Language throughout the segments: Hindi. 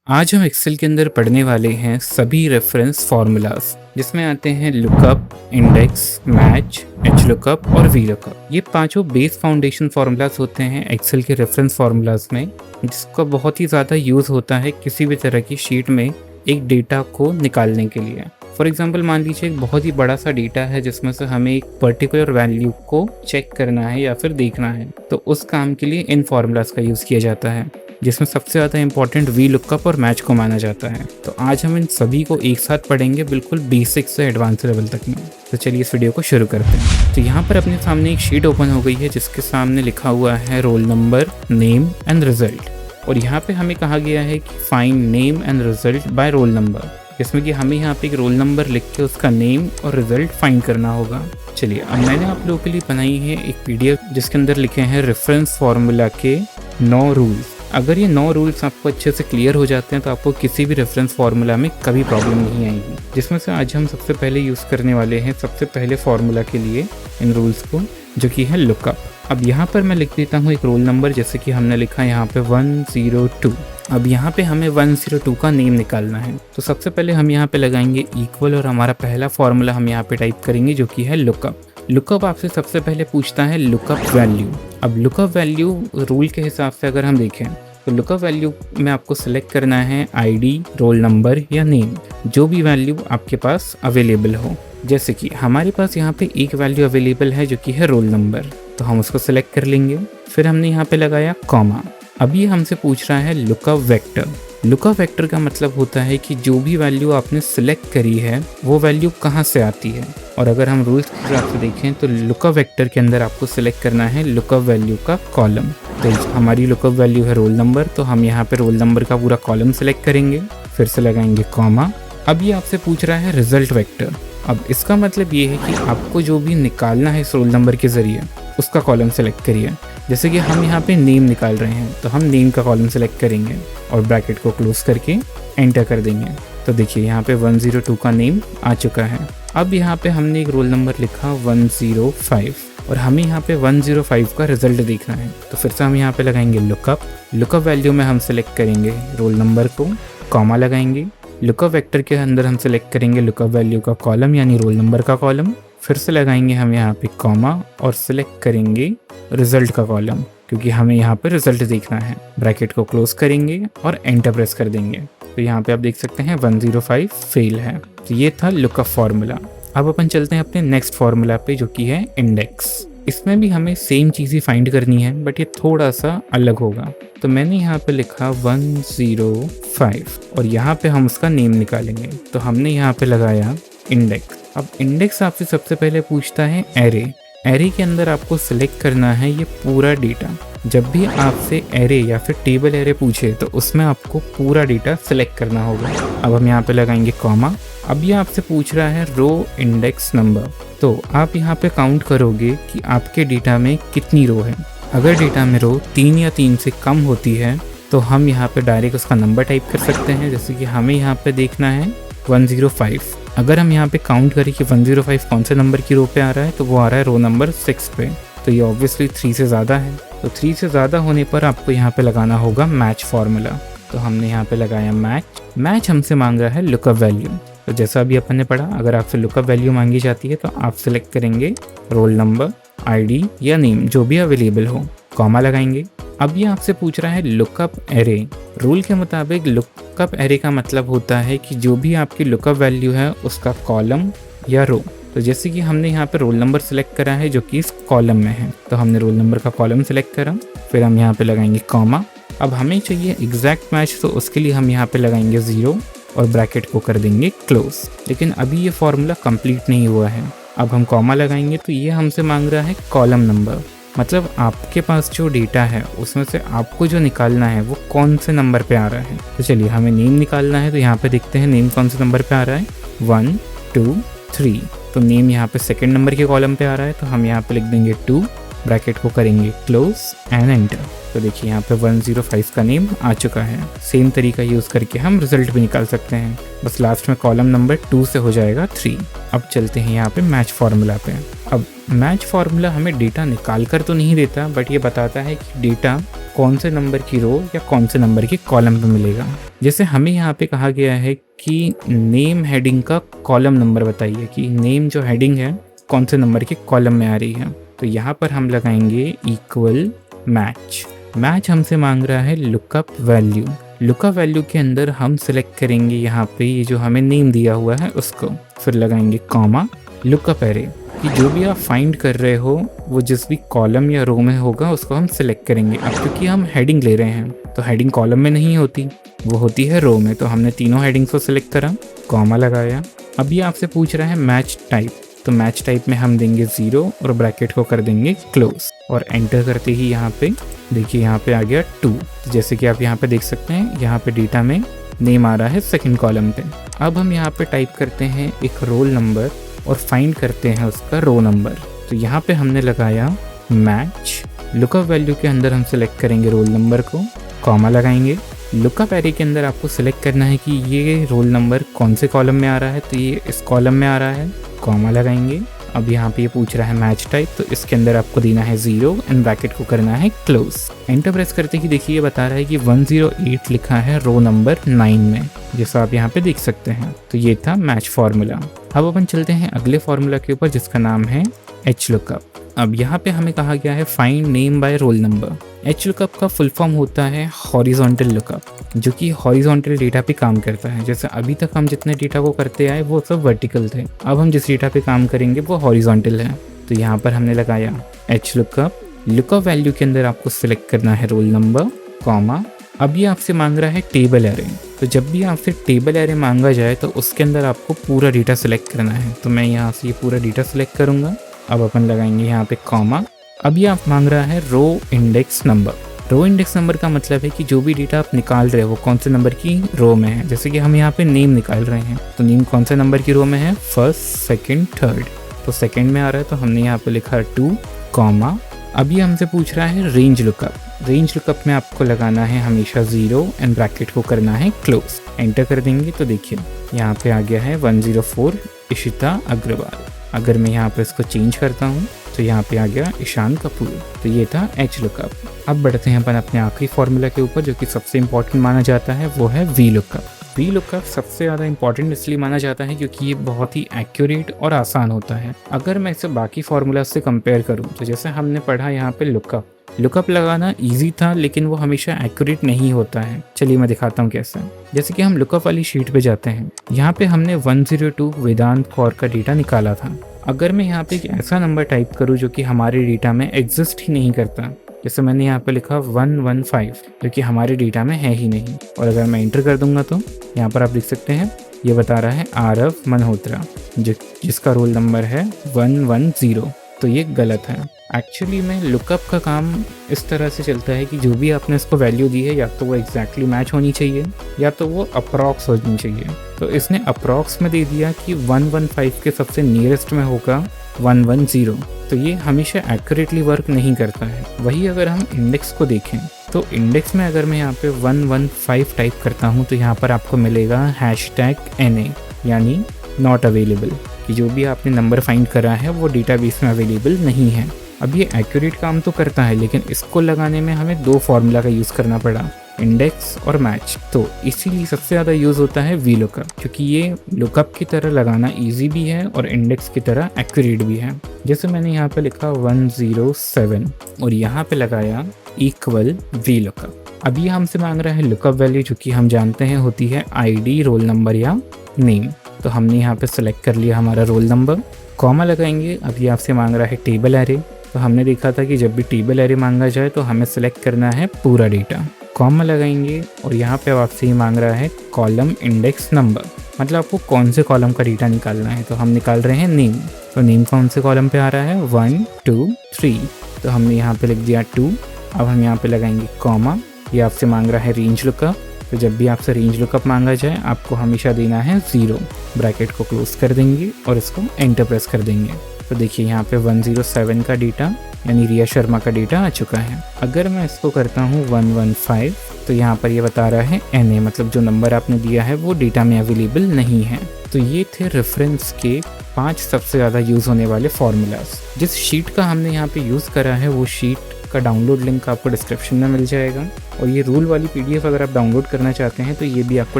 आज हम एक्सेल के अंदर पढ़ने वाले हैं सभी रेफरेंस फार्मूलाज, जिसमें आते हैं lookup, index, match, H lookup और वी लुकअप। ये पांचों बेस फाउंडेशन फार्मूलाज होते हैं एक्सेल के रेफरेंस फार्मूलाज में, जिसका बहुत ही ज़्यादा यूज़ होता है किसी भी तरह की शीट में एक डेटा को निकालने के लिए। फॉर एग्जाम्पल मान लीजिए एक बहुत ही बड़ा सा डेटा है जिसमें से हमें एक पर्टिकुलर वैल्यू को चेक करना है या फिर देखना है, तो उस काम के लिए इन फार्मूलाज का यूज़ किया जाता है, जिसमें सबसे ज़्यादा इंपॉर्टेंट वी लुकअप और मैच को माना जाता है। तो आज हम इन सभी को एक साथ पढ़ेंगे, बिल्कुल बेसिक से एडवांस लेवल तक में। तो चलिए इस वीडियो को शुरू करते हैं। तो यहाँ पर अपने सामने एक शीट ओपन हो गई है जिसके सामने लिखा हुआ है roll number, name and result. और यहाँ पे हमें कहा गया है कि find name and result by roll number, जिसमें कि हमें यहाँ पे एक रोल नंबर लिख के उसका नेम और रिजल्ट फाइंड करना होगा। चलिए अब मैंने आप लोगों के लिए बनाई है एक पीडीएफ जिसके अंदर लिखे हैं रेफरेंस फार्मूला के 9 रूल्स। अगर ये 9 रूल्स आपको अच्छे से क्लियर हो जाते हैं तो आपको किसी भी रेफरेंस फार्मूला में कभी प्रॉब्लम नहीं आएगी। जिसमें से आज हम सबसे पहले यूज़ करने वाले हैं सबसे पहले फार्मूला के लिए इन रूल्स को, जो कि है लुकअप। अब यहाँ पर मैं लिख देता हूँ एक रोल नंबर, जैसे कि हमने लिखा यहाँ पे 102। अब यहाँ पे हमें 102 का नेम निकालना है, तो सबसे पहले हम यहाँ पे लगाएंगे इक्वल और हमारा पहला फार्मूला हम यहाँ पे टाइप करेंगे जो कि है लुकअप। लुकअप आपसे सबसे पहले पूछता है लुकअप वैल्यू। अब लुकअप वैल्यू रूल के हिसाब से अगर हम देखें तो लुकअप वैल्यू में आपको सिलेक्ट करना है आईडी, रोल नंबर या नेम, जो भी वैल्यू आपके पास अवेलेबल हो। जैसे कि हमारे पास यहाँ पे एक वैल्यू अवेलेबल है जो कि है रोल नंबर, तो हम उसको सिलेक्ट कर लेंगे। फिर हमने यहाँ पे लगाया कॉमा। अब ये हमसे पूछ रहा है लुकअप वेक्टर। लुकअप वेक्टर का मतलब होता है कि जो भी वैल्यू आपने सिलेक्ट करी है वो वैल्यू कहाँ से आती है। और अगर हम रूल्स के हिसाब से देखें तो लुकअप वेक्टर के अंदर आपको सिलेक्ट करना है लुकअप वैल्यू का कॉलम। तो हमारी लुकअप वैल्यू है रोल नंबर, तो हम यहाँ पे रोल नंबर का पूरा कॉलम सिलेक्ट करेंगे, फिर से लगाएंगे कॉमा। अब ये आपसे पूछ रहा है रिजल्ट वेक्टर। अब इसका मतलब ये है कि आपको जो भी निकालना है इस रोल नंबर के ज़रिए उसका कॉलम सेलेक्ट करिए। जैसे कि हम यहाँ पे नेम निकाल रहे हैं तो हम नेम का कॉलम सेलेक्ट करेंगे और ब्रैकेट को क्लोज करके एंटर कर देंगे। तो देखिए यहाँ पे 102 का नेम आ चुका है। अब यहाँ पे हमने एक रोल नंबर लिखा 105 और हमें यहाँ पे 105 का रिजल्ट देखना है, तो फिर से हम यहाँ पे लगाएंगे लुकअप। लुकअप वैल्यू में हम सेलेक्ट करेंगे रोल नंबर को, कॉमा लगाएंगे। लुकअप वेक्टर के अंदर हम सेलेक्ट करेंगे लुकअप वैल्यू का कॉलम यानी रोल नंबर का कॉलम, फिर से लगाएंगे हम यहाँ पे कॉमा और सिलेक्ट करेंगे रिजल्ट का कॉलम, क्योंकि हमें यहाँ पे रिजल्ट देखना है। ब्रैकेट को क्लोज करेंगे और एंटर प्रेस कर देंगे। तो यहाँ पे आप देख सकते हैं 105 फेल है। तो ये था लुकअप फार्मूला। अब अपन चलते हैं अपने नेक्स्ट फार्मूला पे जो कि है इंडेक्स। इसमें भी हमें सेम चीज़ ही फाइंड करनी है, बट ये थोड़ा सा अलग होगा। तो मैंने यहाँ पे लिखा 105 और यहाँ पे हम उसका नेम निकालेंगे, तो हमने यहाँ पे लगाया इंडेक्स। अब इंडेक्स आपसे सबसे पहले पूछता है एरे। एरे के अंदर आपको सिलेक्ट करना है ये पूरा डेटा। जब भी आपसे एरे या फिर टेबल एरे पूछे तो उसमें आपको पूरा डेटा सिलेक्ट करना होगा। अब हम यहाँ पे लगाएंगे कॉमा। अब ये आपसे पूछ रहा है रो इंडेक्स नंबर, तो आप यहाँ पे काउंट करोगे कि आपके डेटा में कितनी रो है। अगर डेटा में रो 3 या 3 से कम होती है तो हम यहाँ पे डायरेक्ट उसका नंबर टाइप कर सकते हैं। जैसे कि हमें यहाँ पे देखना है 105। अगर हम यहाँ पे काउंट करें कि 105 कौन से नंबर की रो पे आ रहा है, तो वो आ रहा है रो नंबर 6 पे। तो ये ऑब्वियसली 3 से ज़्यादा है। तो 3 से ज़्यादा होने पर आपको यहाँ पे लगाना होगा मैच फार्मूला। तो हमने यहाँ पे लगाया मैच। मैच हमसे मांग रहा है लुकअप वैल्यू। तो जैसा अभी अपन ने पढ़ा, अगर आपसे लुकअप वैल्यू मांगी जाती है तो आप सिलेक्ट करेंगे रोल नंबर, आईडी या नेम, जो भी अवेलेबल हो, कॉमा लगाएंगे। अब ये आपसे पूछ रहा है लुकअप एरे। रूल के मुताबिक लुकअप एरे का मतलब होता है कि जो भी आपकी लुकअप वैल्यू है उसका कॉलम या रो। तो जैसे कि हमने यहाँ पे रोल नंबर सेलेक्ट करा है जो कि इस कॉलम में है, तो हमने रोल नंबर का कॉलम सेलेक्ट करा, फिर हम यहाँ पे लगाएंगे कॉमा। अब हमें चाहिए एग्जैक्ट मैच, तो उसके लिए हम यहाँ पे लगाएंगे 0 और ब्रैकेट को कर देंगे क्लोज। लेकिन अभी ये फॉर्मूला कंप्लीट नहीं हुआ है। अब हम कॉमा लगाएंगे तो ये हमसे मांग रहा है कॉलम नंबर, मतलब आपके पास जो डेटा है उसमें से आपको जो निकालना है वो कौन से नंबर पे आ रहा है। तो चलिए हमें नेम निकालना है, तो यहाँ पे देखते हैं नेम कौन से नंबर पे आ रहा है, 1 2 3। तो नेम यहाँ पे सेकंड नंबर के कॉलम पे आ रहा है, तो हम यहाँ पे लिख देंगे 2, ब्रैकेट को करेंगे क्लोज एंड एंटर। तो देखिए यहाँ पे 105 का नेम आ चुका है। सेम तरीका यूज़ करके हम रिजल्ट भी निकाल सकते हैं, बस लास्ट में कॉलम नंबर 2 से हो जाएगा 3। अब चलते हैं यहाँ पे मैच फार्मूला पे। अब मैच फार्मूला हमें डेटा निकाल कर तो नहीं देता, बट ये बताता है कि डेटा कौन से नंबर की रो या कौन से नंबर की कॉलम पे मिलेगा। जैसे हमें यहाँ पे कहा गया है कि नेम हेडिंग का कॉलम नंबर बताइए कि नेम जो हेडिंग है कौन से नंबर के कॉलम में आ रही है। तो यहाँ पर हम लगाएंगे इक्वल मैच। मैच हमसे मांग रहा है लुकअप वैल्यू। लुकअप वैल्यू के अंदर हम सिलेक्ट करेंगे यहाँ पे ये जो हमें नेम दिया हुआ है उसको, फिर लगाएंगे कॉमा लुकअप एरे कि जो भी आप फाइंड कर रहे हो वो जिस भी कॉलम या रो में होगा उसको हम सिलेक्ट करेंगे। अब क्योंकि हम हेडिंग ले रहे हैं तो हेडिंग कॉलम में नहीं होती, वो होती है रो में, तो हमने तीनों हेडिंग्स को सिलेक्ट करा, कॉमा लगाया। अब ये आपसे पूछ रहा है मैच टाइप, तो मैच टाइप में हम देंगे 0 और ब्रैकेट को कर देंगे क्लोज और एंटर करते ही यहाँ पे देखिए यहाँ पे आ गया 2। जैसे कि आप यहाँ पे देख सकते हैं यहाँ पे डेटा में नेम आ रहा है सेकंड कॉलम पे। अब हम यहाँ पे टाइप करते हैं एक रोल नंबर और फाइंड करते हैं उसका रो नंबर। तो यहाँ पे हमने लगाया मैच, लुकअप वैल्यू के अंदर हम सिलेक्ट करेंगे रोल नंबर को, कॉमा लगाएंगे। लुकअप एरे के अंदर आपको सिलेक्ट करना है कि ये रोल नंबर कौन से कॉलम में आ रहा है, तो ये इस कॉलम में आ रहा है, कॉमा लगाएंगे। अब यहाँ पे ये पूछ रहा है मैच टाइप, तो इसके अंदर आपको देना है 0 एंड ब्रैकेट को करना है क्लोज। एंटर प्रेस करते ही देखिए ये बता रहा है कि 108 लिखा है रो नंबर 9 में, जैसा आप यहाँ पे देख सकते हैं। तो ये था मैच फार्मूला। अब अपन चलते हैं अगले फार्मूला के ऊपर जिसका नाम है एच लुकअप। अब यहाँ पे हमें कहा गया है find name by roll number. H lookup का फुल फॉर्म होता है हॉरिजॉन्टल लुकअप, जो कि हॉरिजॉन्टल डेटा पे काम करता है। जैसे अभी तक हम जितने डेटा को करते आए वो सब वर्टिकल थे, अब हम जिस डेटा पे काम करेंगे वो हॉरिजॉन्टल है। तो यहाँ पर हमने लगाया एच लुकअप। लुकअप वैल्यू के अंदर आपको सिलेक्ट करना है रोल नंबर, कॉमा। अब ये आपसे मांग रहा है टेबल एरे, तो जब भी आपसे टेबल एरे मांगा जाए तो उसके अंदर आपको पूरा डेटा सिलेक्ट करना है। तो मैं यहाँ से ये पूरा डेटा सिलेक्ट करूँगा। अब अपन लगाएंगे यहाँ पे कॉमा। अब ये आप मांग रहा है row index number. Row index number का मतलब है कि जो भी डेटा आप निकाल रहे हो वो कौन से नंबर की रो में है। जैसे कि हम यहाँ पे नेम निकाल रहे हैं, तो नेम कौन से नंबर की रो में है, फर्स्ट, सेकंड, थर्ड। तो सेकंड में आ रहा है तो हमने यहाँ पे लिखा 2, कॉमा। अब ये हमसे पूछ रहा है रेंज लुकअप। रेंज लुकअप में आपको लगाना है हमेशा 0 एंड ब्रैकेट को करना है क्लोज। एंटर कर देंगे तो देखिए यहाँ पे आ गया है 104 इशिता अग्रवाल। अगर मैं यहाँ पे इसको चेंज करता हूँ तो यहाँ पे आ गया ईशान कपूर। तो ये था एच लुकअप। अब बढ़ते हैं अपन अपने आखिरी फॉर्मूला के ऊपर जो कि सबसे इंपॉर्टेंट माना जाता है, वो है वी लुकअप। वी लुकअप सबसे ज़्यादा इंपॉर्टेंट इसलिए माना जाता है क्योंकि ये बहुत ही एक्यूरेट और आसान होता है। अगर मैं इसे बाकी फार्मूला से कंपेयर करूँ तो जैसे हमने पढ़ा यहाँ पे लुकअप लगाना इजी था, लेकिन वो हमेशा एक्यूरेट नहीं होता है। चलिए मैं दिखाता हूँ कैसे। जैसे कि हम लुकअप वाली शीट पे जाते हैं, यहाँ पे हमने 102 वेदांत कौर का डेटा निकाला था। अगर मैं यहाँ पे एक ऐसा नंबर टाइप करूँ जो कि हमारे डेटा में एग्जिस्ट ही नहीं करता, जैसे मैंने यहाँ पे लिखा 115 जो कि हमारे डेटा में है ही नहीं, और अगर मैं एंटर कर दूंगा तो यहाँ पर आप देख सकते हैं ये बता रहा है आरव मल्होत्रा जिसका रोल नंबर है 110। तो ये गलत है। एक्चुअली में लुकअप का काम इस तरह से चलता है कि जो भी आपने इसको वैल्यू दी है या तो वो एग्जैक्टली मैच होनी चाहिए या तो वो अप्रॉक्स होनी चाहिए। तो इसने अप्रॉक्स में दे दिया कि 115 के सबसे नियरेस्ट में होगा 110, तो ये हमेशा एक्यूरेटली वर्क नहीं करता है। वही अगर हम इंडेक्स को देखें तो इंडेक्स में अगर मैं यहाँ पे 115 टाइप करता हूँ तो यहाँ पर आपको मिलेगा #NA यानी नॉट अवेलेबल, कि जो भी आपने नंबर फाइंड करा है वो डेटाबेस में अवेलेबल नहीं है। अब ये एक्यूरेट काम तो करता है, लेकिन इसको लगाने में हमें 2 फार्मूला का यूज़ करना पड़ा, इंडेक्स और मैच। तो इसीलिए सबसे ज़्यादा यूज़ होता है वी लुकअप, क्योंकि ये लुकअप की तरह लगाना इजी भी है और इंडेक्स की तरह एक्यूरेट भी है। जैसे मैंने यहाँ पे लिखा 107 और यहाँ पे लगाया इक्वल वी लुकअप। अब ये हमसे मांग रहा है लुकअप वैल्यू, जो कि हम जानते हैं होती है ID, रोल नंबर या नेम। तो हमने यहाँ पे सेलेक्ट कर लिया हमारा रोल नंबर, कॉमा लगाएंगे। अब ये आपसे मांग रहा है टेबल एरे, तो हमने देखा था कि जब भी टेबल एरे मांगा जाए तो हमें सेलेक्ट करना है पूरा डेटा, कॉमा लगाएंगे। और यहाँ पे आपसे ही मांग रहा है कॉलम इंडेक्स नंबर, मतलब आपको कौन से कॉलम का डेटा निकालना है। तो हम निकाल रहे हैं नेम, तो नेम कौन से कॉलम पे आ रहा है 1 2 3, तो हमने यहाँ पे लिख दिया 2। अब हम यहाँ पे लगाएंगे कॉमा। ये आपसे मांग रहा है रेंज लुकअप, तो जब भी आपसे रेंज लुकअप मांगा जाए आपको हमेशा देना है 0, ब्रैकेट को क्लोज कर देंगे और इसको एंटर प्रेस कर देंगे। तो देखिए यहाँ पे 107 का डेटा यानी रिया शर्मा का डेटा आ चुका है। अगर मैं इसको करता हूँ 115 तो यहाँ पर ये बता रहा है NA, मतलब जो नंबर आपने दिया है वो डेटा में अवेलेबल नहीं है। तो ये थे रेफरेंस के 5 सबसे ज़्यादा यूज़ होने वाले फार्मूलाज। जिस शीट का हमने यहाँ पे यूज़ करा है वो शीट का डाउनलोड लिंक आपको डिस्क्रिप्शन में मिल जाएगा और ये रूल वाली PDF अगर आप डाउनलोड करना चाहते हैं तो ये भी आपको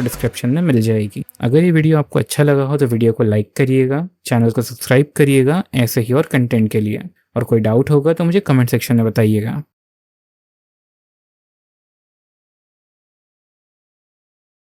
डिस्क्रिप्शन में मिल जाएगी। अगर ये वीडियो आपको अच्छा लगा हो तो वीडियो को लाइक करिएगा, चैनल को सब्सक्राइब करिएगा ऐसे ही और कंटेंट के लिए। और कोई डाउट होगा तो मुझे कमेंट सेक्शन में बताइएगा।